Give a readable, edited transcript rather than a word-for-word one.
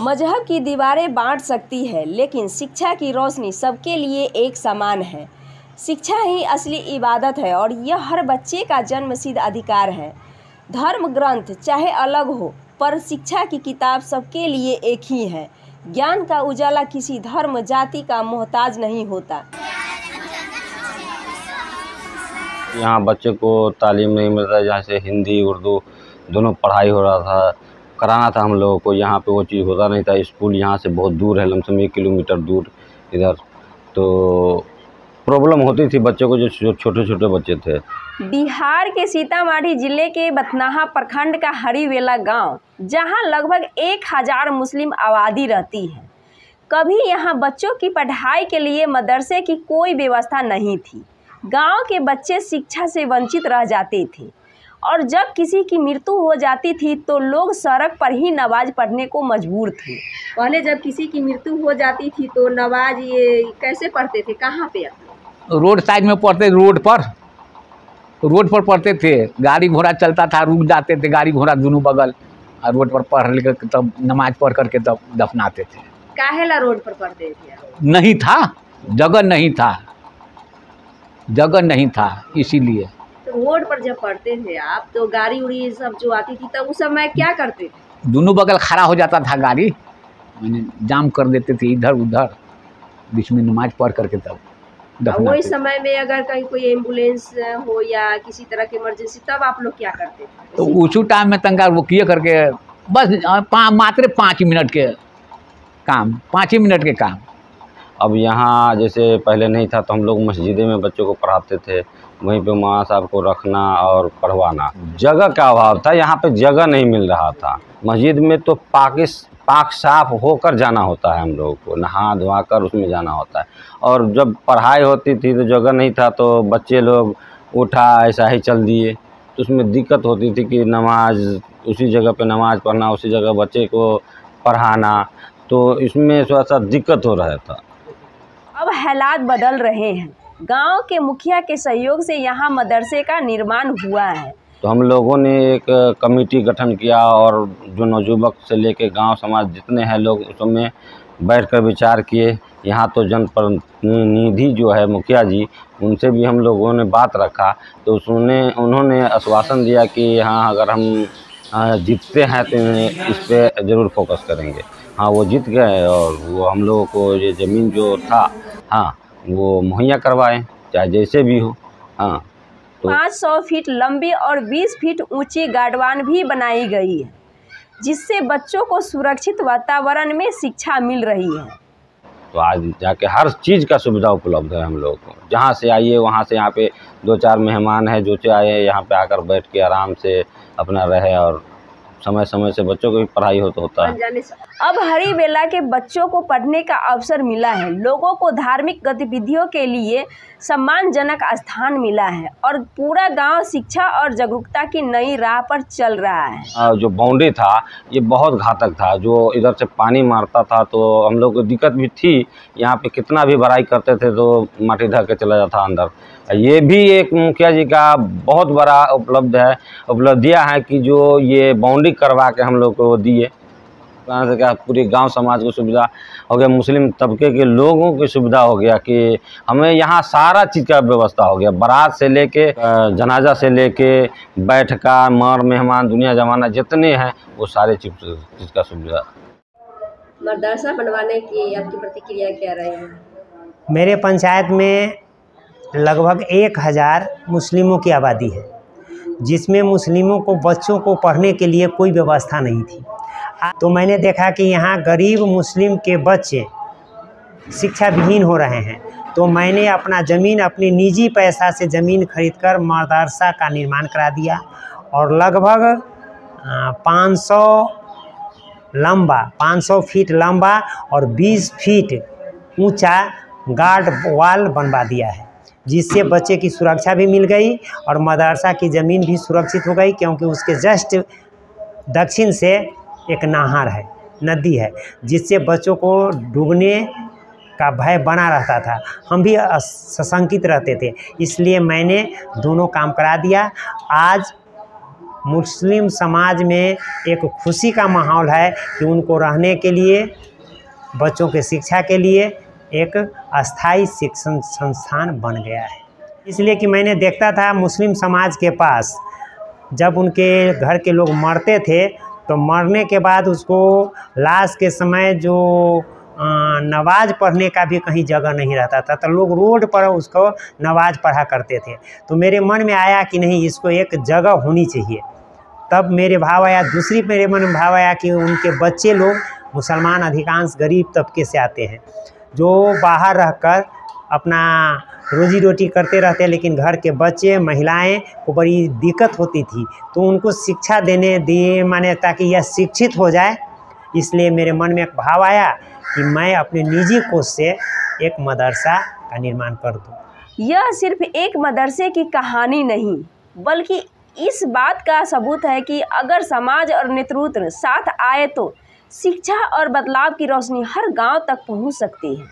मजहब की दीवारें बांट सकती है, लेकिन शिक्षा की रोशनी सबके लिए एक समान है। शिक्षा ही असली इबादत है और यह हर बच्चे का जन्मसिद्ध अधिकार है। धर्म ग्रंथ चाहे अलग हो, पर शिक्षा की किताब सबके लिए एक ही है। ज्ञान का उजाला किसी धर्म जाति का मोहताज नहीं होता। यहाँ बच्चे को तालीम नहीं मिल रहा है, जहाँ से हिंदी उर्दू दोनों पढ़ाई हो रहा था, कराना था हम लोगों को। यहाँ पे वो चीज़ होता नहीं था। स्कूल यहाँ से बहुत दूर है, लमसम 1 किलोमीटर दूर इधर, तो प्रॉब्लम होती थी बच्चों को, जो छोटे छोटे बच्चे थे। बिहार के सीतामढ़ी जिले के बथनाहा प्रखंड का हरिवेला गांव, जहां लगभग 1000 मुस्लिम आबादी रहती है। कभी यहां बच्चों की पढ़ाई के लिए मदरसे की कोई व्यवस्था नहीं थी। गांव के बच्चे शिक्षा से वंचित रह जाते थे और जब किसी की मृत्यु हो जाती थी तो लोग सड़क पर ही नमाज पढ़ने को मजबूर थे। पहले जब किसी की मृत्यु हो जाती थी तो नमाज ये कैसे पढ़ते थे, कहाँ पे? रोड साइड में पढ़ते, रोड पर पढ़ते थे। गाड़ी घोड़ा चलता था, रुक जाते थे गाड़ी घोड़ा दोनों बगल, और रोड पर पढ़ लेकर तब नमाज पढ़ करके तब दफनाते थे। काहेला रोड पर पढ़ते थे? नहीं था, जगह नहीं था इसीलिए। तो रोड पर जब पढ़ते थे आप, तो गाड़ी उड़ी सब जो आती थी तब उस समय क्या करते थे? दोनों बगल खड़ा हो जाता था गाड़ी, जाम कर देते थे इधर उधर, बीच में नमाज पढ़ करके तब दफनाते। वही समय में अगर कहीं कोई एम्बुलेंस हो या किसी तरह की इमरजेंसी, तब आप लोग क्या करते थे? तो उसी टाइम में तंगा वो किए करके बस मात्र 5 मिनट के काम, 5 ही मिनट के काम। अब यहाँ जैसे पहले नहीं था, तो हम लोग मस्जिदे में बच्चों को पढ़ाते थे, वहीं पे मौलाना साहब को रखना और पढ़वाना। जगह का अभाव था, यहाँ पे जगह नहीं मिल रहा था। मस्जिद में तो पाक साफ होकर जाना होता है, हम लोगों को नहा धोवा कर उसमें जाना होता है। और जब पढ़ाई होती थी तो जगह नहीं था, तो बच्चे लोग उठा ऐसा ही चल दिए, तो उसमें दिक्कत होती थी कि नमाज उसी जगह पे नमाज पढ़ना, उसी जगह बच्चे को पढ़ाना, तो इसमें थोड़ा सा दिक्कत हो रहा था। अब हालात बदल रहे हैं। गांव के मुखिया के सहयोग से यहाँ मदरसे का निर्माण हुआ है। तो हम लोगों ने एक कमेटी गठन किया और जो नवयुवक से लेके गांव समाज जितने हैं लोग, उसमें बैठकर विचार किए। यहाँ तो जनप्रतिनिधि जो है मुखिया जी, उनसे भी हम लोगों ने बात रखा, तो उन्होंने आश्वासन दिया कि हाँ, अगर हम जीतते हैं तो इस पर ज़रूर फोकस करेंगे। हाँ, वो जीत गए और वो हम लोगों को ये ज़मीन जो था, हाँ, वो मुहैया करवाएं, चाहे जैसे भी हो। हाँ, तो 500 फीट लंबी और 20 फीट ऊंची गार्डवान भी बनाई गई है, जिससे बच्चों को सुरक्षित वातावरण में शिक्षा मिल रही है। तो आज जाके हर चीज़ का सुविधा उपलब्ध है हम लोगों को। जहाँ से आइए वहाँ से, यहाँ पे 2-4 मेहमान हैं जो आए यहाँ पे आकर बैठ के आराम से अपना रहे, और समय समय से बच्चों को भी पढ़ाई होता है। अब हरिवेला के बच्चों को पढ़ने का अवसर मिला है। लोगों को धार्मिक गतिविधियों के लिए सम्मानजनक स्थान मिला है और पूरा गांव शिक्षा और जागरूकता की नई राह पर चल रहा है। जो बाउंड्री था ये बहुत घातक था, जो इधर से पानी मारता था, तो हम लोग को दिक्कत भी थी। यहाँ पे कितना भी भराई करते थे तो माटी ढक के चला जाता अंदर। ये भी एक मुखिया जी का बहुत बड़ा उपलब्धियाँ है कि जो ये बाउंड्री करवा के हम लोग को दिए। कहाँ से क्या पूरे गांव समाज को सुविधा हो गया, मुस्लिम तबके के लोगों की सुविधा हो गया कि हमें यहाँ सारा चीज़ का व्यवस्था हो गया। बारात से लेके जनाजा से लेके बैठका, मर मेहमान दुनिया जमाना जितने हैं, वो सारे चीज़ का सुविधा। मदरसा बनवाने की आपकी प्रतिक्रिया क्या रही है? मेरे पंचायत में लगभग 1000 मुस्लिमों की आबादी है, जिसमें मुस्लिमों को बच्चों को पढ़ने के लिए कोई व्यवस्था नहीं थी। तो मैंने देखा कि यहाँ गरीब मुस्लिम के बच्चे शिक्षा विहीन हो रहे हैं, तो मैंने अपना ज़मीन, अपनी निजी पैसा से ज़मीन खरीदकर मदरसा का निर्माण करा दिया और लगभग 500 फीट लंबा और 20 फीट ऊंचा गार्ड वाल बनवा दिया है, जिससे बच्चे की सुरक्षा भी मिल गई और मदरसा की ज़मीन भी सुरक्षित हो गई, क्योंकि उसके जस्ट दक्षिण से एक नहर है, नदी है, जिससे बच्चों को डूबने का भय बना रहता था। हम भी सशंकित रहते थे, इसलिए मैंने दोनों काम करा दिया। आज मुस्लिम समाज में एक खुशी का माहौल है कि उनको रहने के लिए, बच्चों के शिक्षा के लिए एक अस्थाई शिक्षण संस्थान बन गया है। इसलिए कि मैंने देखता था मुस्लिम समाज के पास जब उनके घर के लोग मरते थे तो मरने के बाद उसको लाश के समय जो नमाज पढ़ने का भी कहीं जगह नहीं रहता था, तो लोग रोड पर उसको नमाज पढ़ा करते थे। तो मेरे मन में आया कि नहीं, इसको एक जगह होनी चाहिए। तब मेरे भाव आया, दूसरी मेरे मन में भाव आया कि उनके बच्चे लोग मुसलमान अधिकांश गरीब तबके से आते हैं जो बाहर रहकर अपना रोजी रोटी करते रहते हैं, लेकिन घर के बच्चे महिलाएं को बड़ी दिक्कत होती थी, तो उनको शिक्षा देने दिए माने ताकि यह शिक्षित हो जाए। इसलिए मेरे मन में एक भाव आया कि मैं अपने निजी कोष से एक मदरसा का निर्माण कर दूं। यह सिर्फ एक मदरसे की कहानी नहीं, बल्कि इस बात का सबूत है कि अगर समाज और नेतृत्व साथ आए तो शिक्षा और बदलाव की रोशनी हर गांव तक पहुंच सकती है।